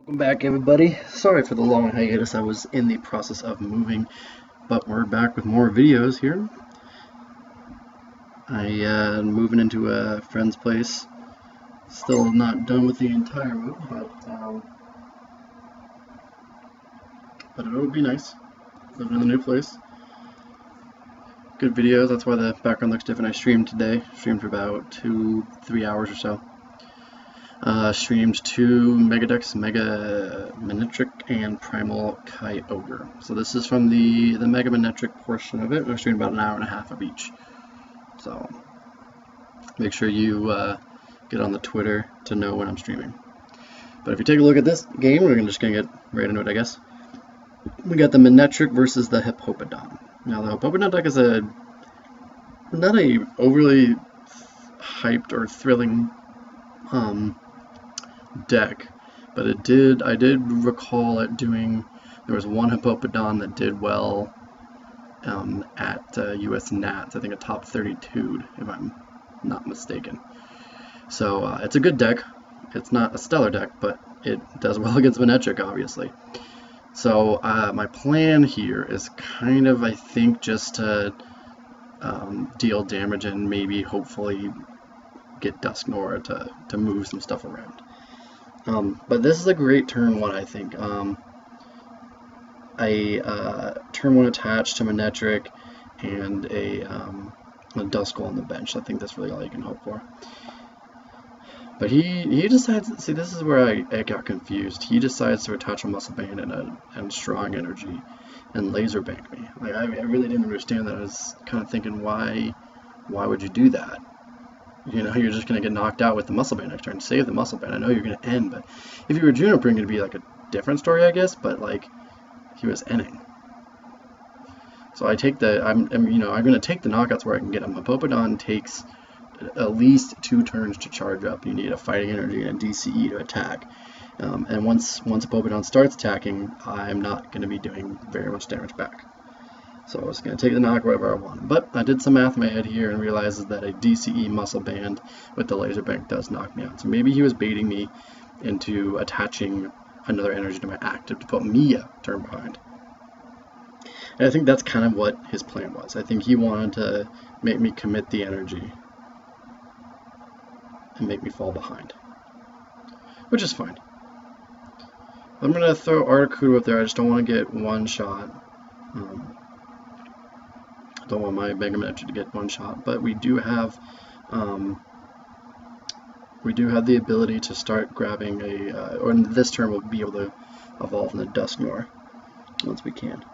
Welcome back, everybody. Sorry for the long hiatus. I was in the process of moving, but we're back with more videos here. I'm moving into a friend's place. Still not done with the entire move, but it'll be nice living in the new place. Good videos. That's why the background looks different. I streamed today. Streamed for about 2-3 hours or so. Streamed 2 Mega decks, Mega Manectric and Primal Kyogre. So this is from the Mega Manectric portion of it. I streamed about an hour and a half of each. So make sure you get on the Twitter to know when I'm streaming. But if you take a look at this game, we're just going to get right into it, I guess. We got the Manectric versus the Hippopotame. Now the Hippopotame deck is not a overly hyped or thrilling deck, but I did recall it doing. There was one Hippopotame that did well at US Nats. I think a top 32, if I'm not mistaken. So it's a good deck. It's not a stellar deck, but it does well against Manectric, obviously. So my plan here is kind of, I think, just to deal damage and maybe hopefully get Dusknoir to move some stuff around. But this is a great turn one, I think. Turn one attached to Manectric and a Dusknoir on the bench. I think that's really all you can hope for. But he decides. See, this is where I got confused. He decides to attach a Muscle Band and Strong Energy and Laser Bank me. Like I really didn't understand that. I was kind of thinking, why would you do that? You know, you're just going to get knocked out with the Muscle Band next turn. Save the Muscle Band. I know you're going to end, but if you were Junipering, it'd be like a different story, I guess. But like, he was ending. So I take I'm going to take the knockouts where I can get him. Hippopotame takes at least 2 turns to charge up. You need a Fighting Energy and a DCE to attack. And once Hippopotame starts attacking, I'm not going to be doing very much damage back. So I was going to take the knock wherever I wanted. But I did some math in my head here and realizes that a DCE Muscle Band with the Laser Bank does knock me out. So maybe he was baiting me into attaching another energy to my active to put me a turn behind. And I think that's kind of what his plan was. I think he wanted to make me commit the energy and make me fall behind, which is fine. I'm going to throw Articuno up there. I just don't want to get one shot. Don't want my Mega Manectric to get one shot, but we do have the ability to start grabbing or in this turn we'll be able to evolve in the Dusknoir once we can.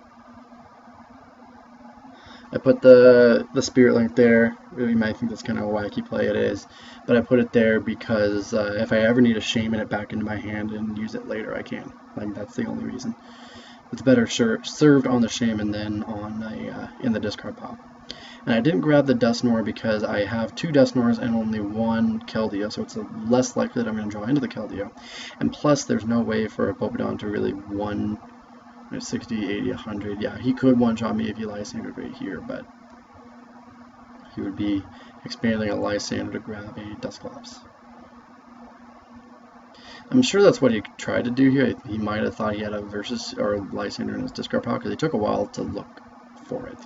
I put the Spirit Link there. You might think that's kind of a wacky play, it is, but I put it there because if I ever need to shaman it back into my hand and use it later, I can. Like, that's the only reason. It's better served on the shaman than on in the discard pile. And I didn't grab the Dusknoir because I have 2 Dusknoirs and only 1 Keldeo, so it's less likely that I'm going to draw into the Keldeo. And plus, there's no way for a Hippopotame to really 60, 80, 100. Yeah, he could one-shot me if he Lysandered right here, but he would be expanding a Lysander to grab a Dusclops. I'm sure that's what he tried to do here. He might have thought he had a Versus or Lysander in his discard pile because it took a while to look for it.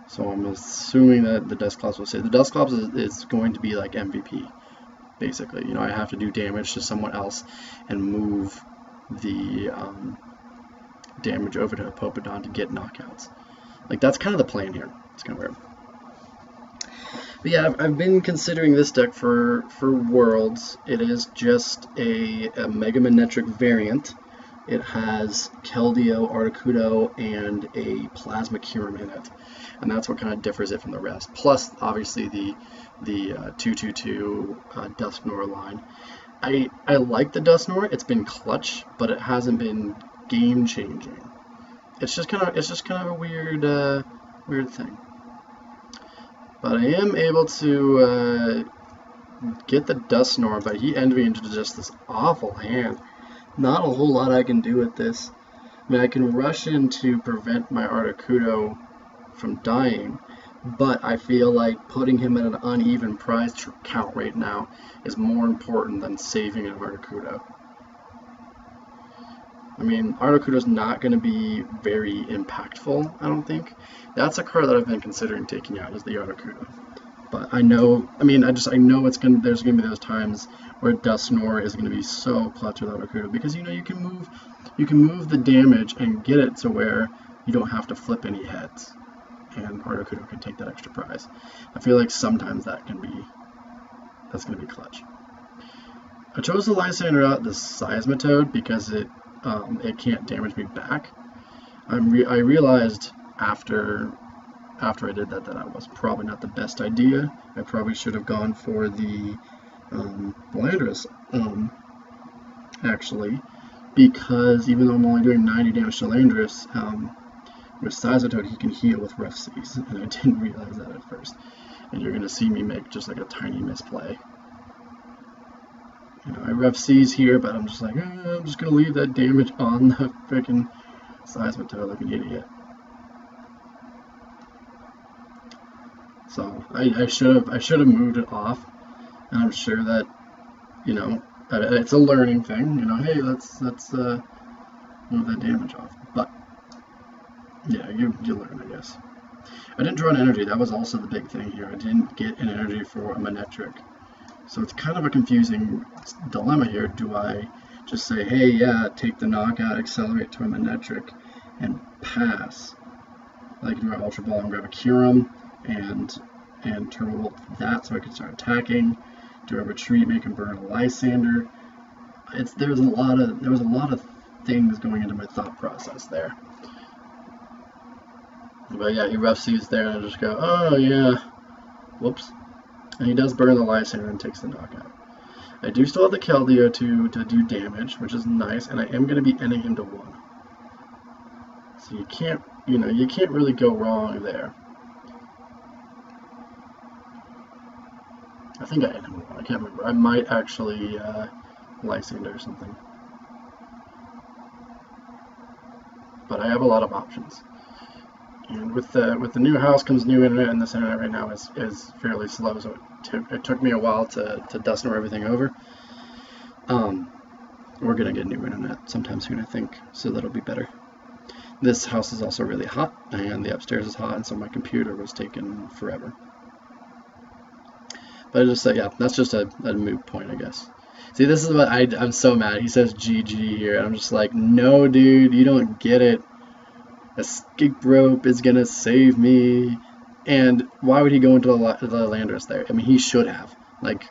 So I'm assuming that the Dusclops will say the Dusclops is going to be like MVP, basically. You know, I have to do damage to someone else and move the damage over to Hippopotame to get knockouts. Like, that's kind of the plan here. It's kind of weird. But yeah, I've been considering this deck for Worlds. It is just a Mega Manectric variant. It has Keldeo, Articuno, and a Plasma Kyurem in it. And that's what kind of differs it from the rest. Plus, obviously, the 2/2/2 Dusknoir line. I like the Dusknoir. It's been clutch, but it hasn't been game-changing. It's just kind of a weird thing. But I am able to get the Dusknoir, but he ended me into just this awful hand. Not a whole lot I can do with this. I mean, I can rush in to prevent my Articuno from dying, but I feel like putting him at an uneven prize count right now is more important than saving an Articuno. I mean, Articuno's not going to be very impactful, I don't think. That's a card that I've been considering taking out, is the Articuno. But I know, I mean, I know there's going to be those times where Dusknoir is going to be so clutch with Articuno, because you know you can move the damage and get it to where you don't have to flip any heads, and Articuno can take that extra prize. I feel like sometimes that's going to be clutch. I chose the Lysander out, the Seismitoad, because it can't damage me back. I realized after I did that I was probably not the best idea. I probably should have gone for the Landorus, actually, because even though I'm only doing 90 damage to Landorus, with Seismitoad he can heal with Rough Seas, and I didn't realize that at first. And you're going to see me make just like a tiny misplay. You know, I Rough Seas here, but I'm just like, I'm just going to leave that damage on the freaking Seismitoad like an idiot. So I should have moved it off, and I'm sure that, you know, it's a learning thing. You know, hey, let's move that damage off. But yeah, you learn, I guess. I didn't draw an energy. That was also the big thing here. I didn't get an energy for a Manectric, so it's kind of a confusing dilemma here. Do I just say, hey, yeah, take the knockout, accelerate to a Manectric, and pass? Like, do I Ultra Ball and grab a Curum and Turbo Bolt that so I can start attacking? Do I retreat, make him burn a Lysander? There was a lot of things going into my thought process there. But yeah, he Rough Seas there, and I just go, oh yeah, whoops. And he does burn the Lysander and takes the knockout. I do still have the Keldeo to do damage, which is nice, and I am going to be ending him to 1. So you can't really go wrong there. I think I ended him to 1. I can't remember. I might actually Lysander or something. But I have a lot of options. And with the new house comes new internet, and this internet right now is fairly slow, so it took me a while to Dusknoir everything over. We're gonna get new internet sometime soon, I think, so that'll be better. This house is also really hot, and the upstairs is hot, and so my computer was taking forever. But I just say, yeah, that's just a moot point, I guess. See, this is what I'm so mad. He says GG here, and I'm just like, no, dude, you don't get it. Escape rope is gonna save me. And why would he go into the Landorus there? I mean, he should have. Like,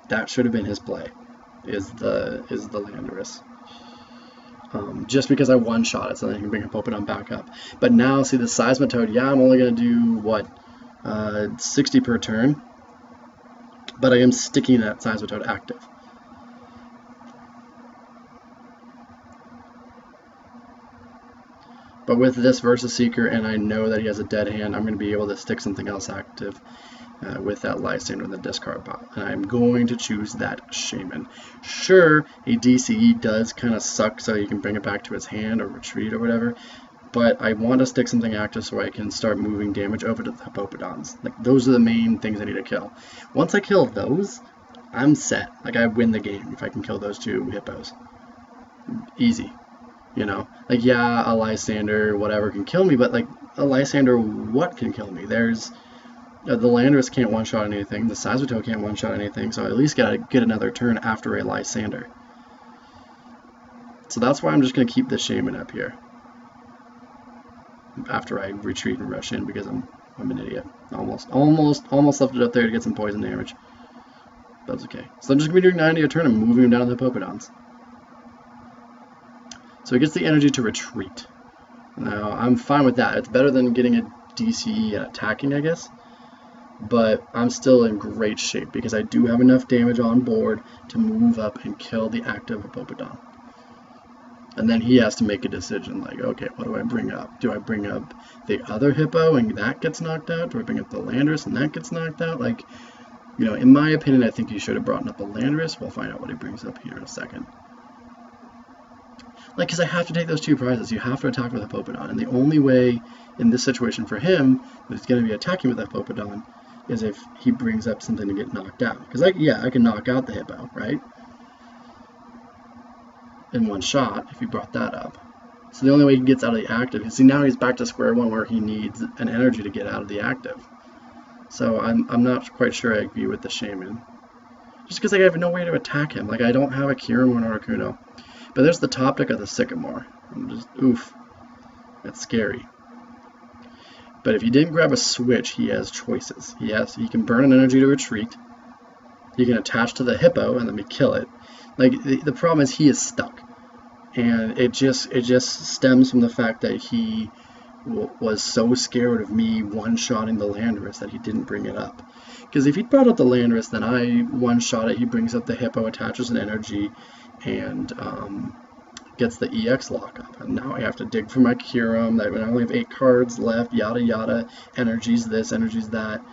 that should have been his play. Is the Landorus. Just because I one-shot it, so then I can bring a Popadon back up. But now, see, the Seismitoad, yeah, I'm only gonna do what, 60 per turn. But I am sticking that Seismitoad active. But with this Versus Seeker, and I know that he has a dead hand, I'm going to be able to stick something else active with that Lysander in the discard pile. And I'm going to choose that Shaman. Sure, a DCE does kind of suck, so you can bring it back to his hand or retreat or whatever. But I want to stick something active so I can start moving damage over to the Hippopotams. Like, those are the main things I need to kill. Once I kill those, I'm set. Like, I win the game if I can kill those 2 hippos. Easy. You know, like, yeah, a Lysander, whatever, can kill me, but, like, a Lysander, what can kill me? There's, the Landorus can't one-shot anything, the Seismitoad can't one-shot anything, so I at least gotta get another turn after a Lysander. So that's why I'm just gonna keep the Shaman up here. After I retreat and rush in, because I'm an idiot. Almost left it up there to get some poison damage. That's okay. So I'm just gonna be doing 90 a turn and moving him down to the Hippopotams. So he gets the energy to retreat. Now, I'm fine with that. It's better than getting a DCE and attacking, I guess. But I'm still in great shape because I do have enough damage on board to move up and kill the active Hippopotami. And then he has to make a decision, like, okay, what do I bring up? Do I bring up the other hippo and that gets knocked out? Do I bring up the Landorus and that gets knocked out? Like, you know, in my opinion, I think he should have brought up a Landorus. We'll find out what he brings up here in a second. Like, because I have to take those 2 prizes. You have to attack with a Hippopotami. And the only way in this situation for him that he's going to be attacking with that Hippopotami is if he brings up something to get knocked out. Because, yeah, I can knock out the hippo, right? in one shot if he brought that up. So the only way he gets out of the active is, see, now he's back to square one where he needs an energy to get out of the active. So I'm not quite sure I agree with the Shaman. Just because I have no way to attack him. Like, I don't have a Kirin or an Articuno. But there's the top deck of the Sycamore. I'm just, oof. That's scary. But if he didn't grab a switch, he has choices. He can burn an energy to retreat. He can attach to the Hippo and let me kill it. Like, the problem is he is stuck. And it just stems from the fact that he was so scared of me one-shotting the Landorus that he didn't bring it up. Because if he brought up the Landorus, then I one-shot it, he brings up the Hippo, attaches an energy, and gets the EX lockup. And now I have to dig for my Kyurem, that I only have 8 cards left, yada yada, energies this, energies that.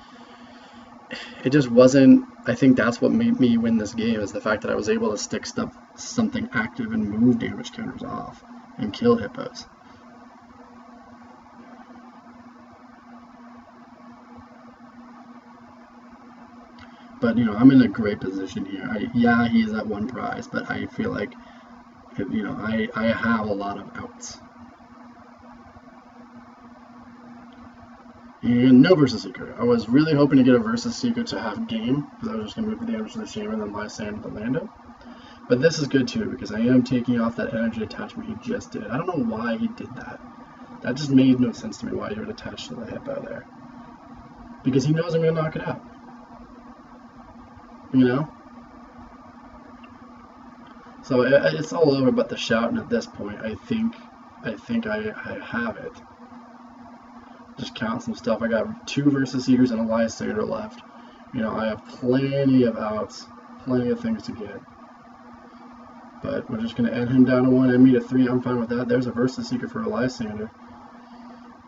It just wasn't, I think that's what made me win this game, is the fact that I was able to stick something active and move damage counters off and kill Hippos. But, you know, I'm in a great position here. Yeah, he's at 1 prize, but I feel like, you know, I have a lot of outs. And no Versus Seeker. I was really hoping to get a Versus Seeker to have game, because I was just going to move the damage to the Shaman and then Lysand to the Lando. But this is good too, because I am taking off that energy attachment he just did. I don't know why he did that. That just made no sense to me, why he would attach to the Hippo there. Because he knows I'm going to knock it out. You know? So it's all over but the shout, and at this point I think I have it. Just count some stuff. I got 2 Versus Seekers and a Lysander left. You know, I have plenty of outs, plenty of things to get. But we're just going to end him down to 1 and me to 3. I'm fine with that. There's a Versus Seeker for a Lysander.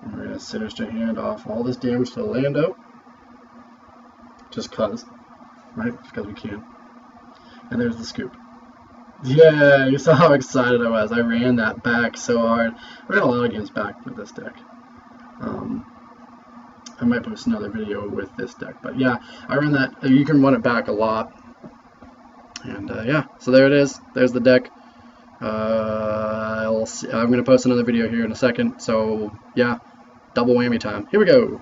And we're going to Sinister Hand off all this damage to Lando. Just cause. Right? Just because we can. And there's the scoop. Yeah, you saw how excited I was. I ran that back so hard. I ran a lot of games back with this deck. I might post another video with this deck. But yeah, I ran that. You can run it back a lot. And yeah, so there it is. There's the deck. I'm going to post another video here in a second. So yeah, double whammy time. Here we go.